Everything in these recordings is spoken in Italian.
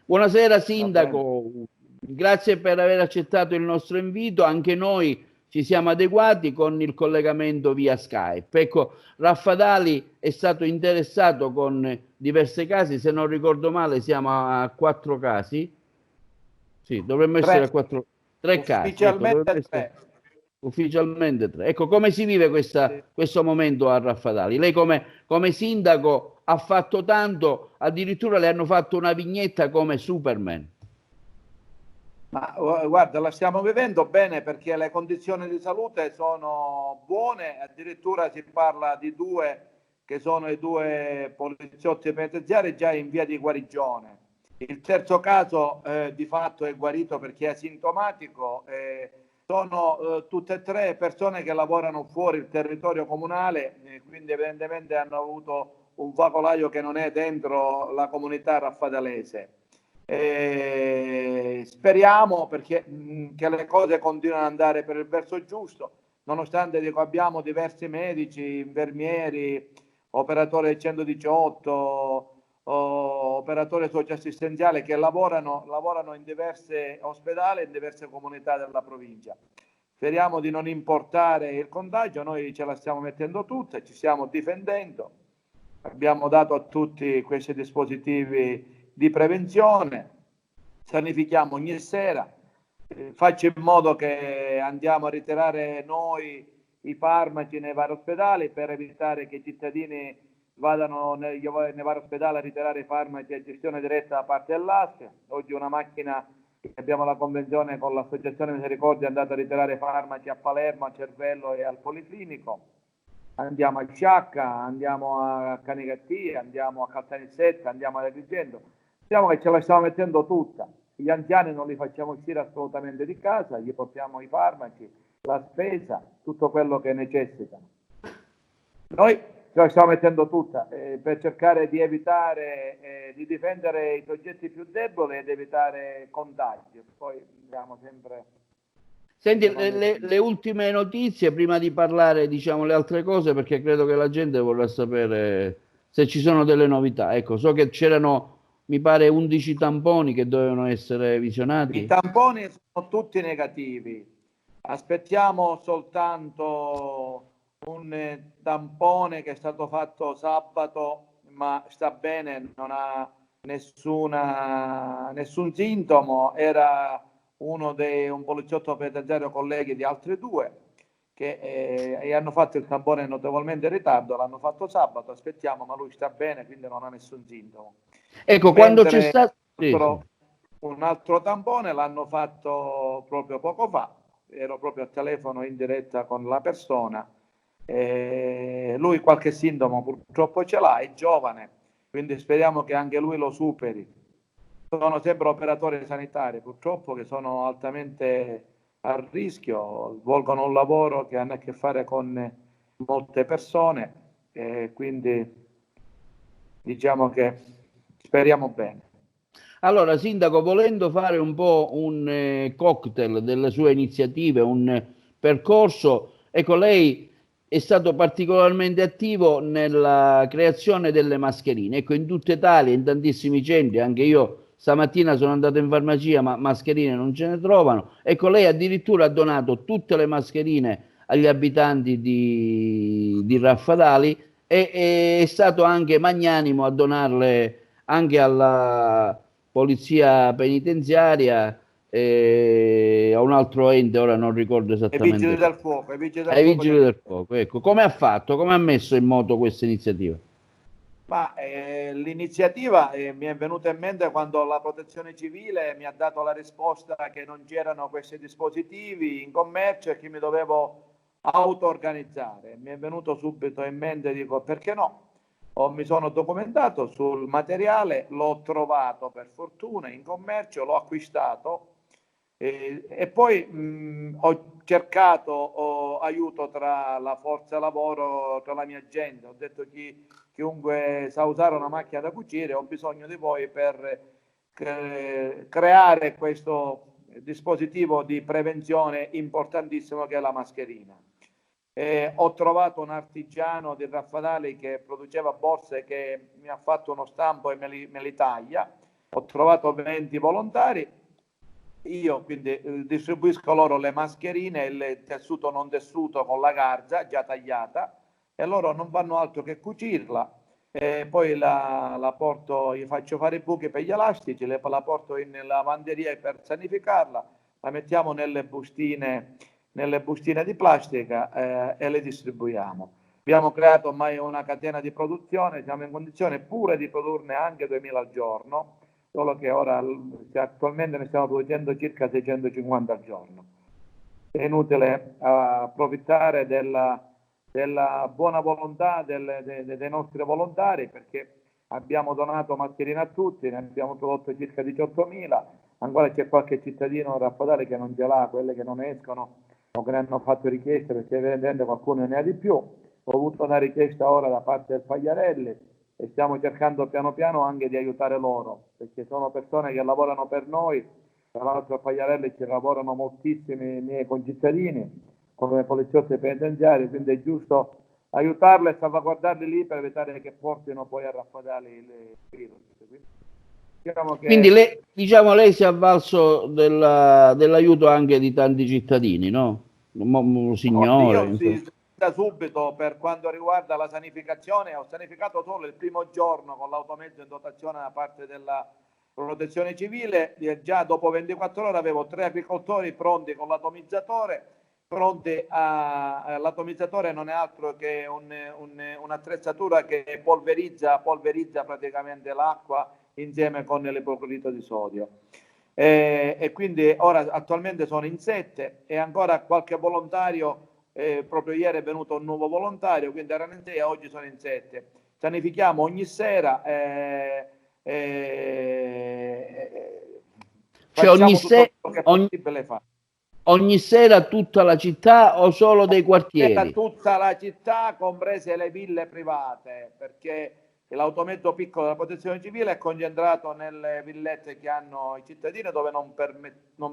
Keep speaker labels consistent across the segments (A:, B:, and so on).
A: Buonasera Sindaco, grazie per aver accettato il nostro invito. Anche noi ci siamo adeguati con il collegamento via Skype. Ecco, Raffadali è stato interessato con diversi casi, se non ricordo male siamo a 4 casi. Sì, dovremmo essere a 3 casi. Ecco,
B: Ufficialmente 3.
A: Ufficialmente 3. Ecco, come si vive questo momento a Raffadali? Lei come sindaco ha fatto tanto, addirittura le hanno fatto una vignetta come Superman.
B: Ma guarda, la stiamo vivendo bene perché le condizioni di salute sono buone, addirittura si parla di 2 che sono i 2 poliziotti penitenziari già in via di guarigione. Il terzo caso di fatto è guarito perché è asintomatico. Sono tutte e 3 persone che lavorano fuori il territorio comunale, quindi evidentemente hanno avuto un focolaio che non è dentro la comunità raffadalese. Speriamo perché che le cose continuino ad andare per il verso giusto, nonostante dico, abbiamo diversi medici, infermieri, operatori del 118, operatori socioassistenziali che lavorano in diversi ospedali e in diverse comunità della provincia. Speriamo di non importare il contagio, noi ce la stiamo mettendo tutta, ci stiamo difendendo, abbiamo dato a tutti questi dispositivi di prevenzione, sanifichiamo ogni sera, faccio in modo che andiamo a ritirare noi i farmaci nei vari ospedali per evitare che i cittadini vadano nei vari ospedali a ritirare i farmaci a gestione diretta da parte dell'ASL. Oggi una macchina, abbiamo la convenzione con l'Associazione Misericordia, è andata a ritirare i farmaci a Palermo, a Cervello e al Policlinico. Andiamo a Sciacca, andiamo a Canicattì, andiamo a Caltanissetta, andiamo ad Agrigento. Diciamo che ce la stiamo mettendo tutta. Gli anziani non li facciamo uscire assolutamente di casa, gli portiamo i farmaci, la spesa, tutto quello che necessitano. Noi ce la stiamo mettendo tutta per cercare di evitare, di difendere i soggetti più deboli ed evitare contagi. Poi andiamo sempre...
A: Senti, le ultime notizie prima di parlare, diciamo, le altre cose, perché credo che la gente vorrà sapere se ci sono delle novità. Ecco, so che c'erano, mi pare, 11 tamponi che dovevano essere visionati.
B: I tamponi sono tutti negativi. Aspettiamo soltanto un tampone che è stato fatto sabato, ma sta bene, non ha nessun sintomo. Era un poliziotto penitenziario colleghi di altri 2 che hanno fatto il tampone notevolmente in ritardo, l'hanno fatto sabato, aspettiamo, ma lui sta bene, quindi non ha nessun sintomo.
A: Ecco, quando c'è stato...
B: Un altro tampone l'hanno fatto proprio poco fa, ero proprio a telefono in diretta con la persona, lui qualche sintomo purtroppo ce l'ha, è giovane, quindi speriamo che anche lui lo superi. Sono sempre operatori sanitari purtroppo che sono altamente a rischio, svolgono un lavoro che hanno a che fare con molte persone, quindi diciamo che speriamo bene.
A: Allora, Sindaco, volendo fare un po' un cocktail delle sue iniziative, un percorso, ecco, lei è stato particolarmente attivo nella creazione delle mascherine. Ecco, in tutta Italia, in tantissimi centri, anche io stamattina sono andato in farmacia, ma mascherine non ce ne trovano. Ecco, lei addirittura ha donato tutte le mascherine agli abitanti di Raffadali e è stato anche magnanimo a donarle anche alla polizia penitenziaria e a un altro ente, ora non ricordo esattamente.
B: Ai vigili del fuoco.
A: Ai vigili del fuoco, ecco. Come ha fatto? Come ha messo in moto questa iniziativa?
B: Ma l'iniziativa mi è venuta in mente quando la protezione civile mi ha dato la risposta che non c'erano questi dispositivi in commercio e che mi dovevo auto-organizzare. Mi è venuto subito in mente, dico perché no? Mi sono documentato sul materiale, l'ho trovato per fortuna in commercio, l'ho acquistato e poi ho cercato aiuto tra la forza lavoro, tra la mia gente. Ho detto chiunque sa usare una macchina da cucire, ho bisogno di voi per creare questo dispositivo di prevenzione importantissimo che è la mascherina. Ho trovato un artigiano di Raffadali che produceva borse che mi ha fatto uno stampo e me li taglia. Ho trovato 20 volontari, io quindi distribuisco loro le mascherine, il tessuto non tessuto con la garza già tagliata, e loro non fanno altro che cucirla, e poi la porto, gli faccio fare i buchi per gli elastici, la porto in lavanderia per sanificarla, la mettiamo nelle bustine di plastica, e le distribuiamo. Abbiamo creato ormai una catena di produzione, siamo in condizione pure di produrne anche 2000 al giorno, solo che ora attualmente ne stiamo producendo circa 650 al giorno. È inutile approfittare della buona volontà dei nostri volontari, perché abbiamo donato mascherine a tutti, ne abbiamo prodotto circa 18.000, ancora c'è qualche cittadino raffadale che non ce l'ha, quelle che non escono o che ne hanno fatto richieste, perché evidentemente qualcuno ne ha di più. Ho avuto una richiesta ora da parte del Pagliarelli e stiamo cercando piano piano anche di aiutare loro, perché sono persone che lavorano per noi. Tra l'altro a Pagliarelli ci lavorano moltissimi miei concittadini come poliziotti penitenziari, quindi è giusto aiutarli e salvaguardarli lì per evitare che portino poi a raffadali il virus.
A: Quindi lei, diciamo, lei si è avvalso dell'aiuto anche di tanti cittadini, no? Signore.
B: Io sì, da subito, per quanto riguarda la sanificazione, ho sanificato solo il primo giorno con l'automezzo in dotazione da parte della Protezione Civile. Già dopo 24 ore avevo 3 agricoltori pronti con l'atomizzatore, l'atomizzatore non è altro che un'attrezzatura che polverizza praticamente l'acqua insieme con l'ipoclorito di sodio. E quindi ora attualmente sono in 7 e ancora qualche volontario, proprio ieri è venuto un nuovo volontario, quindi erano in 6 e oggi sono in 7. Sanifichiamo ogni sera,
A: cioè ogni sera tutta la città o solo dei quartieri?
B: Tutta la città, comprese le ville private, perché l'automezzo piccolo della Protezione Civile è concentrato nelle villette che hanno i cittadini, dove non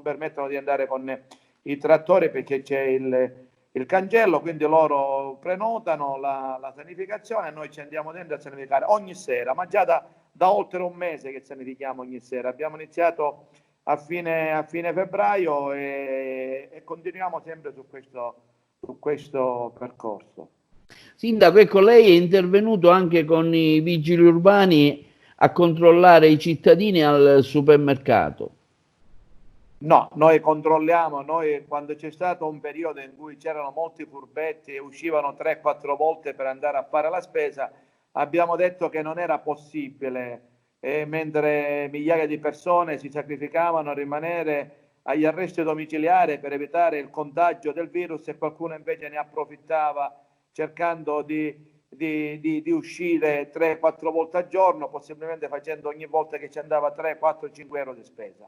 B: permettono di andare con i trattori perché c'è il cancello, quindi loro prenotano la sanificazione e noi ci andiamo dentro a sanificare ogni sera, ma già da oltre un mese che sanifichiamo ogni sera. Abbiamo iniziato a fine febbraio e continuiamo sempre su questo percorso.
A: Sindaco, ecco, lei è intervenuto anche con i vigili urbani a controllare i cittadini al supermercato.
B: No, noi controlliamo, quando c'è stato un periodo in cui c'erano molti furbetti e uscivano 3-4 volte per andare a fare la spesa, abbiamo detto che non era possibile, mentre migliaia di persone si sacrificavano a rimanere agli arresti domiciliari per evitare il contagio del virus, e qualcuno invece ne approfittava cercando di uscire 3-4 volte al giorno, possibilmente facendo ogni volta che ci andava 3, 4, 5 euro di spesa.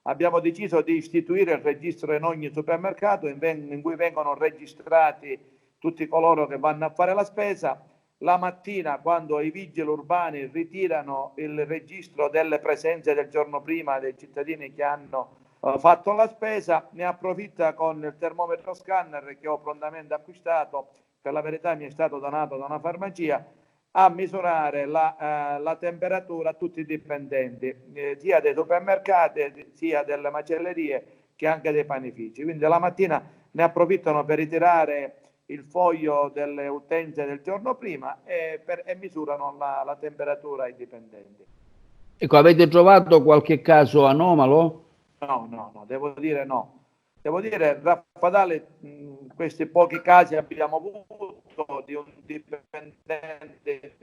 B: Abbiamo deciso di istituire il registro in ogni supermercato in cui vengono registrati tutti coloro che vanno a fare la spesa. La mattina, quando i vigili urbani ritirano il registro delle presenze del giorno prima dei cittadini che hanno fatto la spesa, ne approfitta con il termometro scanner che ho prontamente acquistato, per la verità mi è stato donato da una farmacia, a misurare la temperatura a tutti i dipendenti, sia dei supermercati, sia delle macellerie, che anche dei panifici. Quindi la mattina ne approfittano per ritirare il foglio delle utenze del giorno prima e misurano la temperatura ai dipendenti.
A: Ecco, avete trovato qualche caso anomalo?
B: No, devo dire no. Devo dire, Raffadale, questi pochi casi abbiamo avuto di un dipendente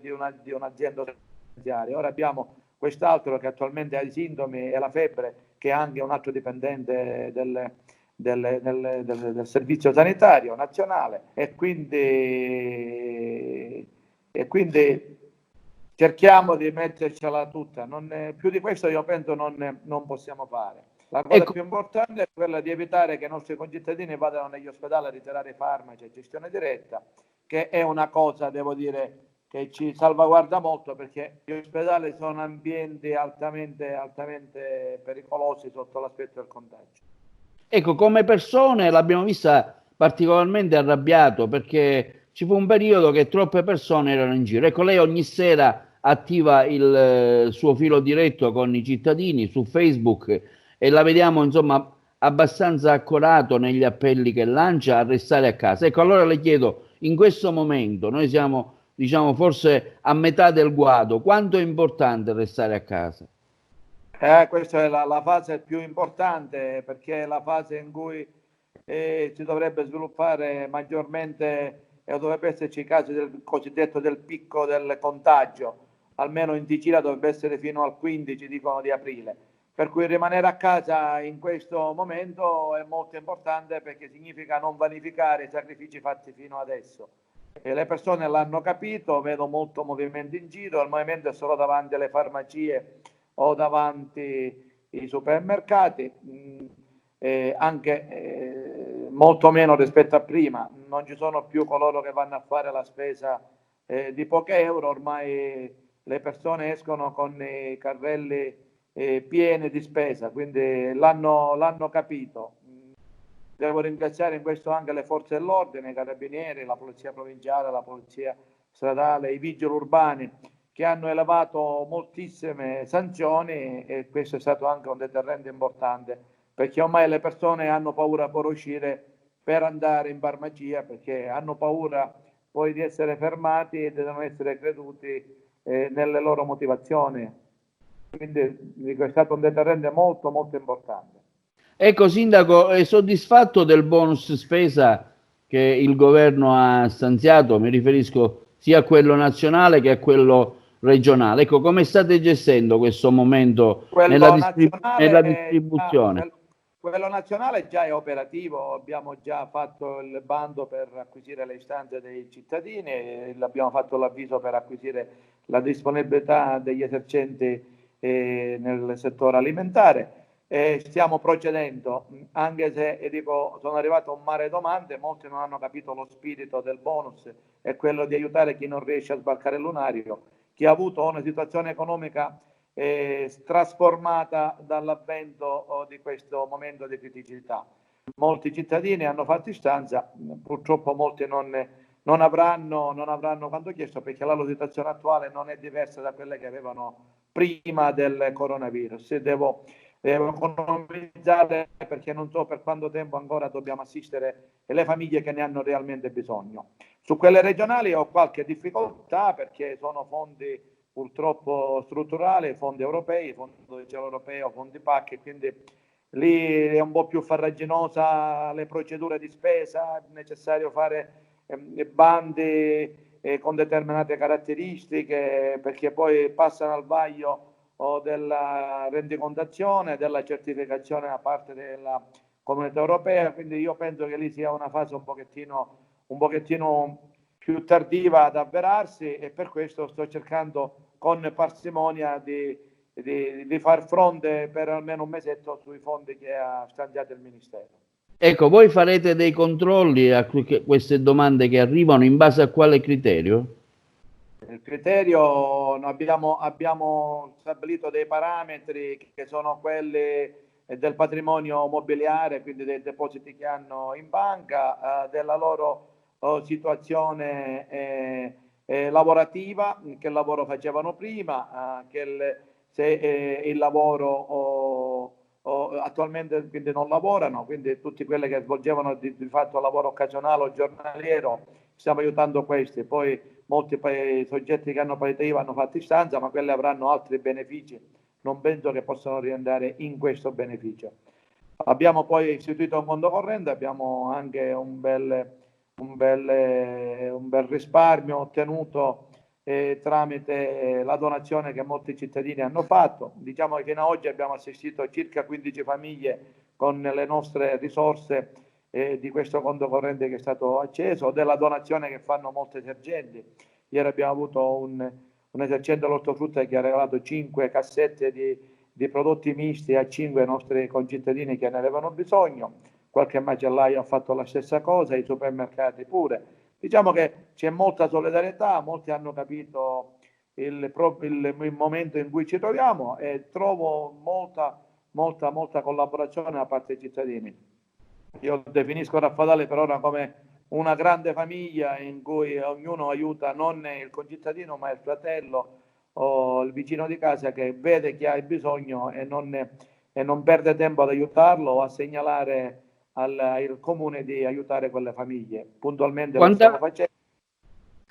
B: di un'azienda finanziaria. Ora abbiamo quest'altro che attualmente ha i sintomi e la febbre, che è anche un altro dipendente del Servizio Sanitario Nazionale, e quindi cerchiamo di mettercela tutta. Più di questo io penso non possiamo fare. La cosa più importante è quella di evitare che i nostri concittadini vadano negli ospedali a ritirare i farmaci a gestione diretta, che è una cosa, devo dire, che ci salvaguarda molto, perché gli ospedali sono ambienti altamente pericolosi sotto l'aspetto del contagio.
A: Ecco, come persone l'abbiamo vista particolarmente arrabbiato, perché ci fu un periodo che troppe persone erano in giro. Ecco, lei ogni sera attiva il suo filo diretto con i cittadini su Facebook e la vediamo insomma abbastanza accorato negli appelli che lancia a restare a casa. Ecco, allora le chiedo, in questo momento noi siamo, diciamo, forse a metà del guado, quanto è importante restare a casa?
B: Questa è la fase più importante, perché è la fase in cui si dovrebbe sviluppare maggiormente e dovrebbe esserci i casi del cosiddetto del picco del contagio, almeno in Sicilia dovrebbe essere fino al 15, dicono, di aprile. Per cui rimanere a casa in questo momento è molto importante, perché significa non vanificare i sacrifici fatti fino adesso. E le persone l'hanno capito, vedo molto movimento in giro, il movimento è solo davanti alle farmacie o davanti ai supermercati, anche molto meno rispetto a prima. Non ci sono più coloro che vanno a fare la spesa di pochi euro, ormai le persone escono con i carrelli pieni di spesa, quindi l'hanno capito. Devo ringraziare in questo anche le forze dell'ordine, i carabinieri, la polizia provinciale, la polizia stradale, i vigili urbani, che hanno elevato moltissime sanzioni, e questo è stato anche un deterrente importante, perché ormai le persone hanno paura per uscire, per andare in farmacia, perché hanno paura poi di essere fermati e devono essere creduti nelle loro motivazioni. Quindi dico, è stato un deterrente molto molto importante.
A: Ecco, Sindaco, è soddisfatto del bonus spesa che il governo ha stanziato? Mi riferisco sia a quello nazionale che a quello regionale. Ecco, come state gestendo questo momento nella, nella distribuzione?
B: Quello nazionale già è operativo, abbiamo già fatto il bando per acquisire le istanze dei cittadini, e abbiamo fatto l'avviso per acquisire la disponibilità degli esercenti nel settore alimentare. Stiamo procedendo, anche se dico, sono arrivato a un mare di domande, molti non hanno capito lo spirito del bonus, è quello di aiutare chi non riesce a sbarcare il lunario, chi ha avuto una situazione economica trasformata dall'avvento di questo momento di criticità. Molti cittadini hanno fatto istanza, purtroppo molti non avranno quanto chiesto, perché la loro situazione attuale non è diversa da quelle che avevano prima del coronavirus. Devo economizzare, perché non so per quanto tempo ancora dobbiamo assistere le famiglie che ne hanno realmente bisogno. Su quelle regionali ho qualche difficoltà, perché sono fondi purtroppo strutturali, fondi europei, fondo del cielo europeo, fondi PAC, e quindi lì è un po' più farraginosa le procedure di spesa, è necessario fare bandi con determinate caratteristiche, perché poi passano al vaglio della rendicontazione, della certificazione da parte della Comunità Europea, quindi io penso che lì sia una fase un pochettino più tardiva ad avverarsi, e per questo sto cercando con parsimonia di far fronte per almeno un mesetto sui fondi che ha stanziato il Ministero.
A: Ecco, voi farete dei controlli a queste domande che arrivano, in base a quale criterio?
B: Il criterio, abbiamo stabilito dei parametri che sono quelli del patrimonio mobiliare, quindi dei depositi che hanno in banca, della loro situazione lavorativa, che lavoro facevano prima, se il lavoro attualmente quindi non lavorano, quindi tutti quelli che svolgevano di fatto lavoro occasionale o giornaliero, stiamo aiutando questi. Poi molti soggetti che hanno partita IVA hanno fatto istanza, ma quelli avranno altri benefici, non penso che possano rientrare in questo beneficio. Abbiamo poi istituito un conto corrente, abbiamo anche un bel risparmio ottenuto tramite la donazione che molti cittadini hanno fatto. Diciamo che fino ad oggi abbiamo assistito circa 15 famiglie con le nostre risorse di questo conto corrente che è stato acceso, della donazione che fanno molti esercenti. Ieri abbiamo avuto un esercente all'ortofrutta che ha regalato 5 cassette di prodotti misti a 5 nostri concittadini che ne avevano bisogno. Qualche macellaio ha fatto la stessa cosa, i supermercati pure. Diciamo che c'è molta solidarietà, molti hanno capito il momento in cui ci troviamo, e trovo molta collaborazione da parte dei cittadini. Io definisco Raffatale per ora come una grande famiglia in cui ognuno aiuta non il concittadino ma il fratello o il vicino di casa che vede chi ha il bisogno e non perde tempo ad aiutarlo o a segnalare al comune di aiutare quelle famiglie. Puntualmente lo stiamo
A: Quanta,
B: facendo.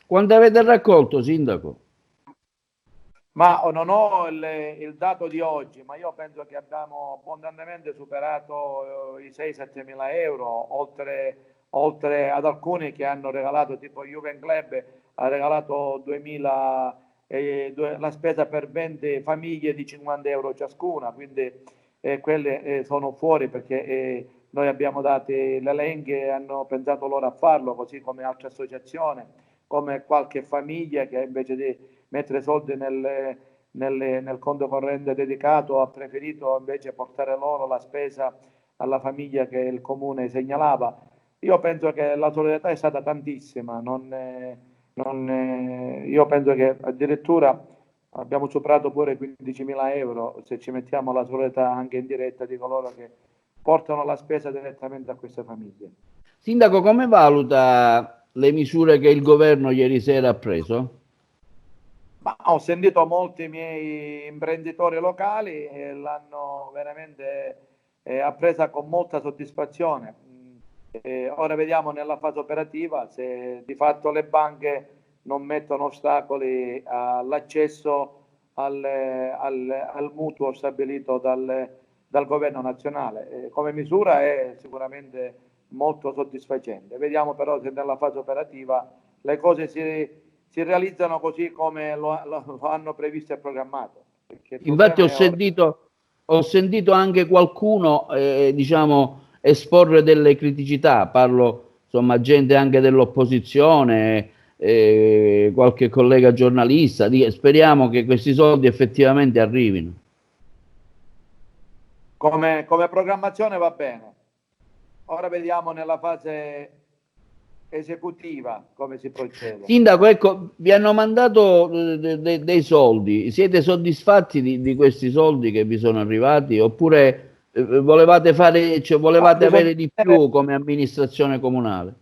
A: quanto avete raccolto, sindaco?
B: Ma non ho il dato di oggi, ma io penso che abbiamo abbondantemente superato i 6-7 mila euro, oltre ad alcuni che hanno regalato, tipo Juven Club ha regalato 2000, la spesa per 20 famiglie di 50 euro ciascuna, quindi quelle sono fuori perché noi abbiamo dato l'elenco e hanno pensato loro a farlo, così come altre associazioni, come qualche famiglia che invece di mettere soldi nel conto corrente dedicato, ha preferito invece portare loro la spesa alla famiglia che il comune segnalava. Io penso che la solidarietà è stata tantissima, io penso che addirittura abbiamo superato pure i 15.000 euro se ci mettiamo la solidarietà anche in diretta di coloro che portano la spesa direttamente a queste famiglie.
A: Sindaco, come valuta le misure che il governo ieri sera ha preso?
B: Ma ho sentito molti miei imprenditori locali e l'hanno veramente appresa con molta soddisfazione. Ora vediamo nella fase operativa se di fatto le banche non mettono ostacoli all'accesso al mutuo stabilito dal governo nazionale. Come misura è sicuramente molto soddisfacente. Vediamo però se nella fase operativa le cose si realizzano così come lo hanno previsto e programmato. Perché il
A: Infatti
B: problema è ora.
A: ho sentito anche qualcuno, diciamo, esporre delle criticità, parlo, insomma, gente anche dell'opposizione, qualche collega giornalista, speriamo che questi soldi effettivamente arrivino.
B: Come programmazione va bene. Ora vediamo nella fase esecutiva come si procede.
A: Sindaco, ecco, vi hanno mandato dei soldi, siete soddisfatti di questi soldi che vi sono arrivati oppure volevate fare, cioè,
B: Ma
A: volevate
B: bisogna
A: avere di
B: vedere.
A: più come amministrazione comunale?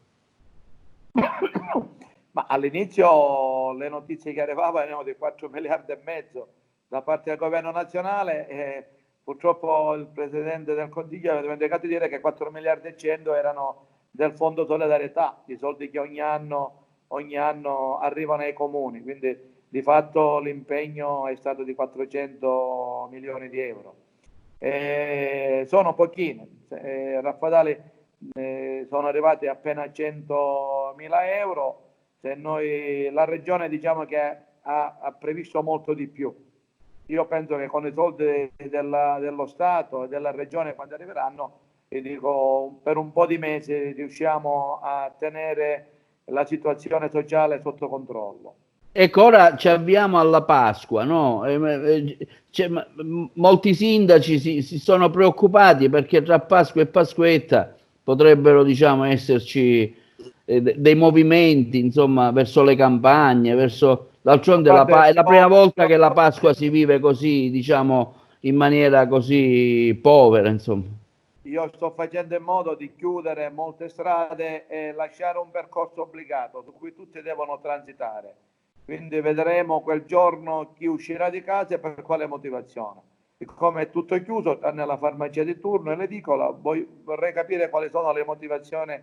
B: Ma all'inizio le notizie che arrivavano erano di 4 miliardi e mezzo da parte del governo nazionale e purtroppo il presidente del Consiglio aveva dimenticato di dire che 4 miliardi e 100 erano del Fondo Solidarietà, i soldi che ogni anno arrivano ai comuni, quindi di fatto l'impegno è stato di 400 milioni di euro. Sono pochini, Raffadali sono arrivati appena a 100.000 euro, se noi, la regione diciamo che ha previsto molto di più. Io penso che con i soldi dello Stato e della regione quando arriveranno, dico, per un po' di mesi riusciamo a tenere la situazione sociale sotto controllo.
A: Ecco, ora ci avviamo alla Pasqua, no? Molti sindaci si sono preoccupati perché tra Pasqua e Pasquetta potrebbero, diciamo, esserci dei movimenti, insomma, verso le campagne, verso... D'altronde
B: Guarda,
A: è la prima volta che la Pasqua si vive così, diciamo, in maniera così povera, insomma.
B: io sto facendo in modo di chiudere molte strade e lasciare un percorso obbligato su cui tutti devono transitare. Quindi vedremo quel giorno chi uscirà di casa e per quale motivazione. Siccome è tutto chiuso, tranne la farmacia di turno e l'edicola, vorrei capire quali sono le motivazioni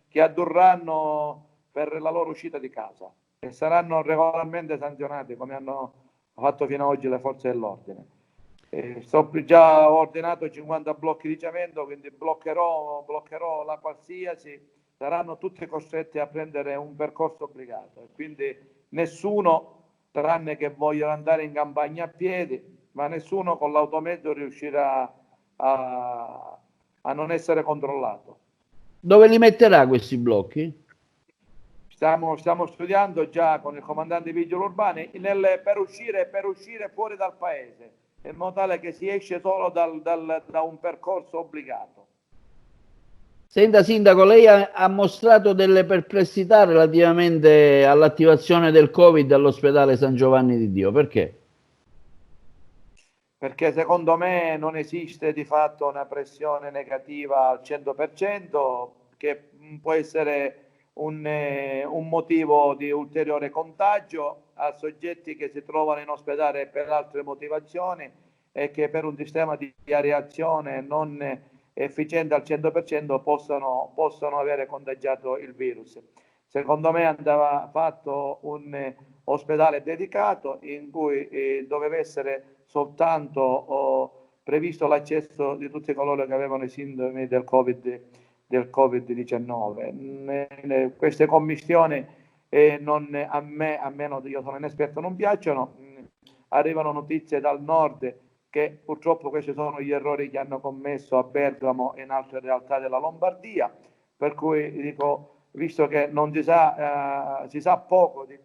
B: che addurranno per la loro uscita di casa e saranno regolarmente sanzionati come hanno fatto fino ad oggi le forze dell'ordine. Già ho ordinato 50 blocchi di cemento, quindi bloccherò la qualsiasi, saranno tutti costretti a prendere un percorso obbligato. E quindi nessuno, tranne che vogliono andare in campagna a piedi, ma nessuno con l'automezzo riuscirà a non essere controllato.
A: Dove li metterà questi blocchi?
B: Stiamo studiando già con il comandante dei vigili urbani per uscire fuori dal paese, in modo tale che si esce solo da un percorso obbligato.
A: Senta, Sindaco, lei ha mostrato delle perplessità relativamente all'attivazione del Covid all'ospedale San Giovanni di Dio. Perché?
B: Perché secondo me non esiste di fatto una pressione negativa al 100%, che può essere un motivo di ulteriore contagio, a soggetti che si trovano in ospedale per altre motivazioni e che per un sistema di areazione non efficiente al 100% possono avere contagiato il virus. Secondo me andava fatto un ospedale dedicato in cui doveva essere soltanto previsto l'accesso di tutti coloro che avevano i sintomi del Covid-19. Queste commissioni a me, io sono inesperto, non piacciono. Arrivano notizie dal nord che purtroppo questi sono gli errori che hanno commesso a Bergamo e in altre realtà della Lombardia, per cui dico, visto che non si sa poco di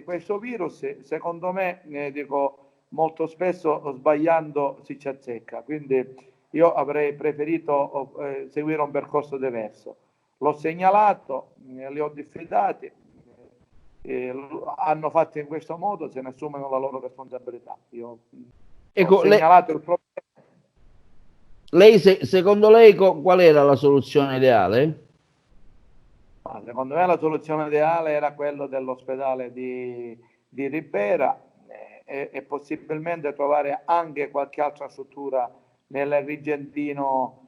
B: questo virus, secondo me dico, molto spesso sbagliando si ci azzecca, quindi io avrei preferito seguire un percorso diverso. L'ho segnalato, li ho diffidati, hanno fatto in questo modo, se ne assumono la loro responsabilità. Io ho segnalato il problema.
A: Lei, secondo lei, qual era la soluzione ideale?
B: Secondo me la soluzione ideale era quella dell'ospedale di Ribera e possibilmente trovare anche qualche altra struttura nel Rigentino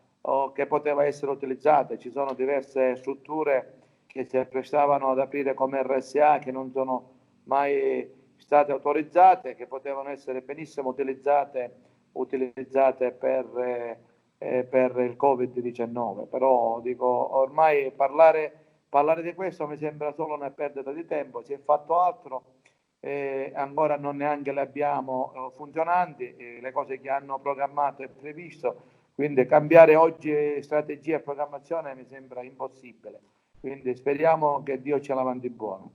B: che poteva essere utilizzata. Ci sono diverse strutture che si prestavano ad aprire come RSA, che non sono mai state autorizzate, che potevano essere benissimo utilizzate per il Covid-19. Però dico, ormai parlare di questo mi sembra solo una perdita di tempo. Si è fatto altro, ancora non neanche le abbiamo funzionanti, le cose che hanno programmato e previsto, quindi cambiare oggi strategia e programmazione mi sembra impossibile, quindi speriamo che Dio ce la mandi buono.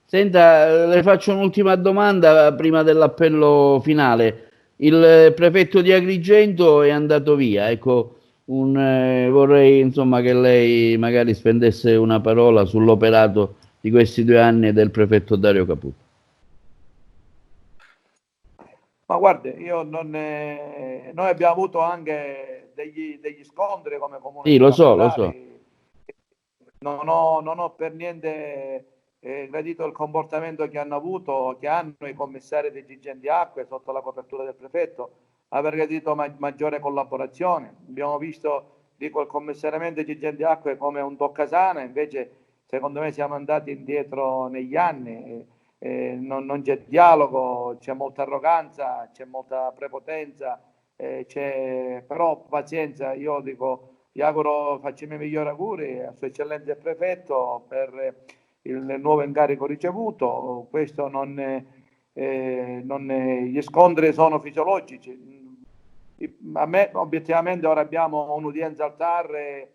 A: Senta, le faccio un'ultima domanda prima dell'appello finale. Il prefetto di Agrigento è andato via, ecco, vorrei insomma che lei magari spendesse una parola sull'operato di questi 2 anni del prefetto Dario Caputo.
B: Ma guardi, noi abbiamo avuto anche degli scontri come comune.
A: Sì, lo so.
B: Non ho per niente gradito il comportamento che hanno i commissari dei Gigenti Acque sotto la copertura del prefetto, aver gradito maggiore collaborazione. Abbiamo visto il commissariamento dei Gigenti Acque come un toccasana, invece secondo me siamo andati indietro negli anni. Non c'è dialogo, c'è molta arroganza, c'è molta prepotenza, però pazienza. Io dico, vi auguro, faccio i miei migliori auguri a Sua Eccellenza il Prefetto per il nuovo incarico ricevuto. Questo gli scontri sono fisiologici. A me obiettivamente ora abbiamo un'udienza al TAR,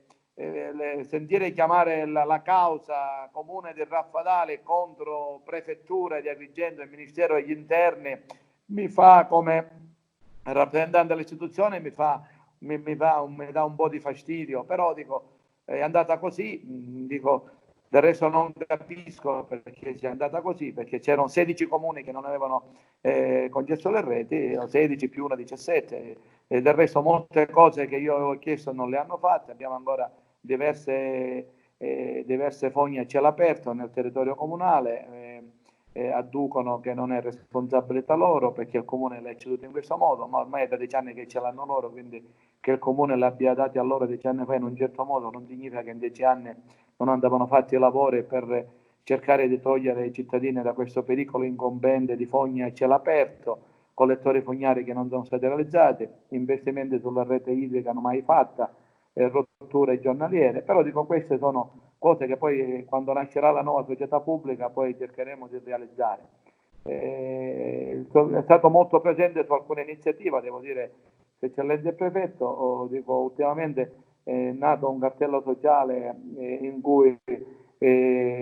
B: sentire chiamare la causa comune del Raffadale contro prefettura di Agrigento e Ministero degli Interni mi fa, come rappresentante dell'istituzione, mi dà un po' di fastidio, però dico, è andata così, dico, del resto non capisco perché sia andata così, perché c'erano 16 comuni che non avevano concesso le reti, 16 più 1, 17, e del resto molte cose che io avevo chiesto non le hanno fatte. Abbiamo ancora diverse fogne a cielo aperto nel territorio comunale, adducono che non è responsabilità loro perché il comune l'ha ceduto in questo modo, ma ormai è da 10 anni che ce l'hanno loro, quindi che il comune l'abbia dati a loro 10 anni fa in un certo modo non significa che in 10 anni non andavano fatti i lavori per cercare di togliere i cittadini da questo pericolo incombente di fogne a cielo aperto, collettori fognari che non sono stati realizzati, investimenti sulla rete idrica non mai fatta, rotture giornaliere. Però dico, queste sono cose che poi quando nascerà la nuova società pubblica poi cercheremo di realizzare. È stato molto presente su alcune iniziative, devo dire, Eccellenza il Prefetto. Dico, ultimamente è nato un cartello sociale in cui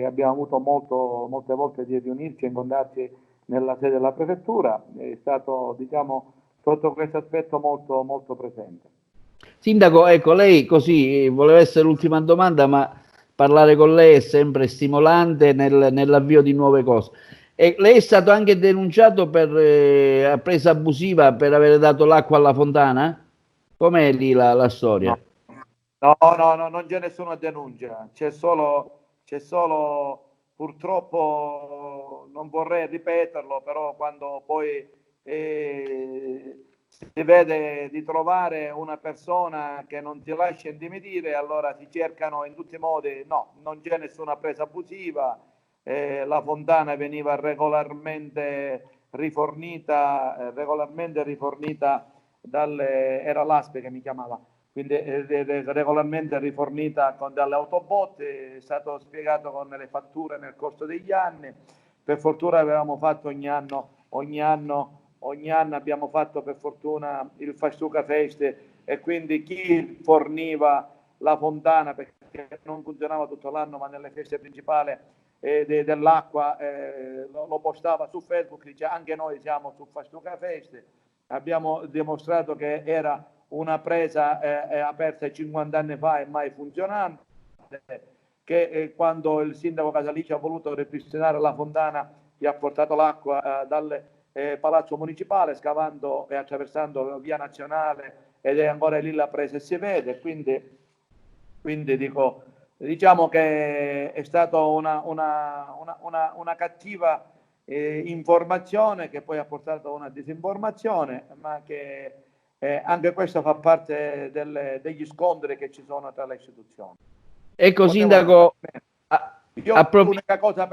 B: abbiamo avuto molte volte di riunirci e incontrarci nella sede della prefettura. È stato, diciamo, sotto questo aspetto molto, molto presente.
A: Sindaco, ecco, lei così voleva essere l'ultima domanda, ma parlare con lei è sempre stimolante nell'avvio di nuove cose. E lei è stato anche denunciato per presa abusiva per aver dato l'acqua alla fontana? Com'è lì la storia?
B: No, non c'è nessuna denuncia, c'è solo purtroppo, non vorrei ripeterlo, però quando poi si vede di trovare una persona che non ti lascia intimidire, allora si cercano in tutti i modi. No, non c'è nessuna presa abusiva, la fontana veniva regolarmente rifornita era l'ASPE che mi chiamava, quindi regolarmente rifornita con dalle autobotte. È stato spiegato con le fatture nel corso degli anni. Per fortuna avevamo fatto ogni anno abbiamo fatto per fortuna il Fastuca Feste, e quindi chi forniva la fontana, perché non funzionava tutto l'anno, ma nelle feste principali dell'acqua, lo postava su Facebook, dice anche noi siamo su Fastuca Feste. Abbiamo dimostrato che era una presa aperta 50 anni fa e mai funzionante, che quando il sindaco Casalici ha voluto ripristinare la fontana gli ha portato l'acqua dal palazzo municipale, scavando e attraversando via Nazionale, ed è ancora lì la presa e si vede. Quindi diciamo che è stata una cattiva informazione che poi ha portato a una disinformazione, ma che anche questo fa parte degli scontri che ci sono tra le istituzioni.
A: Ecco, sindaco,
B: l'unica cosa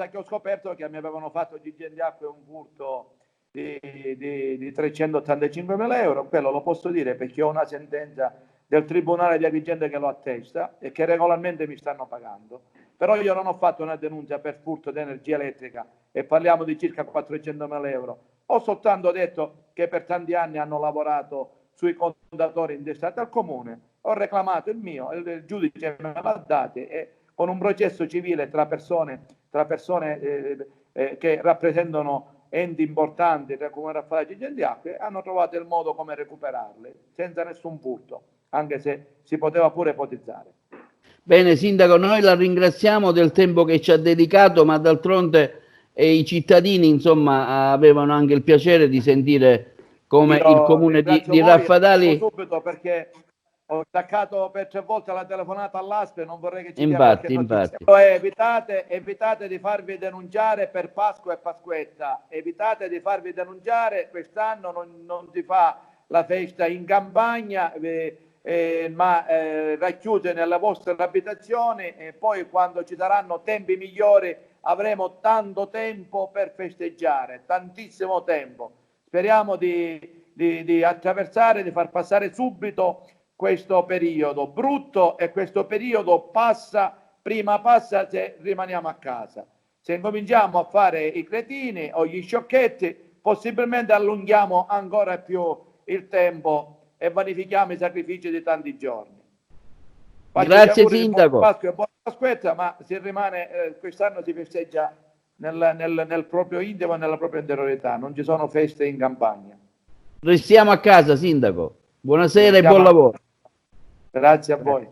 B: che ho scoperto è che mi avevano fatto Gigi di Acque un furto di 385.000 euro. Quello lo posso dire perché ho una sentenza del Tribunale di Agrigento che lo attesta e che regolarmente mi stanno pagando. Però io non ho fatto una denuncia per furto di energia elettrica e parliamo di circa 400.000 euro. Ho soltanto detto che per tanti anni hanno lavorato sui contatori intestati al comune. Ho reclamato il mio, il giudice me l'ha dato, e con un processo civile tra persone che rappresentano enti importanti come Raffaele Gigenti Acque, hanno trovato il modo come recuperarle senza nessun furto, anche se si poteva pure ipotizzare.
A: Bene, sindaco, noi la ringraziamo del tempo che ci ha dedicato, ma d'altronde i cittadini, insomma, avevano anche il piacere di sentire come il comune di Raffadali.
B: Subito, perché ho attaccato per 3 volte la telefonata all'ASPE, non vorrei che ci
A: infatti.
B: Evitate di farvi denunciare per Pasqua e Pasquetta, evitate di farvi denunciare. Quest'anno non si fa la festa in campagna, ma racchiuse nelle vostre abitazioni, e poi quando ci saranno tempi migliori avremo tanto tempo per festeggiare, tantissimo tempo. Speriamo di attraversare, di far passare subito questo periodo brutto, e questo periodo prima passa se rimaniamo a casa. Se incominciamo a fare i cretini o gli sciocchetti, possibilmente allunghiamo ancora più il tempo e vanifichiamo i sacrifici di tanti giorni.
A: Grazie sindaco.
B: Pasqua e buona Pasquetta, ma si rimane, quest'anno si festeggia nel proprio intimo e nella propria interiorità, non ci sono feste in campagna.
A: Restiamo a casa, sindaco. Buonasera e buon lavoro.
B: Grazie a voi.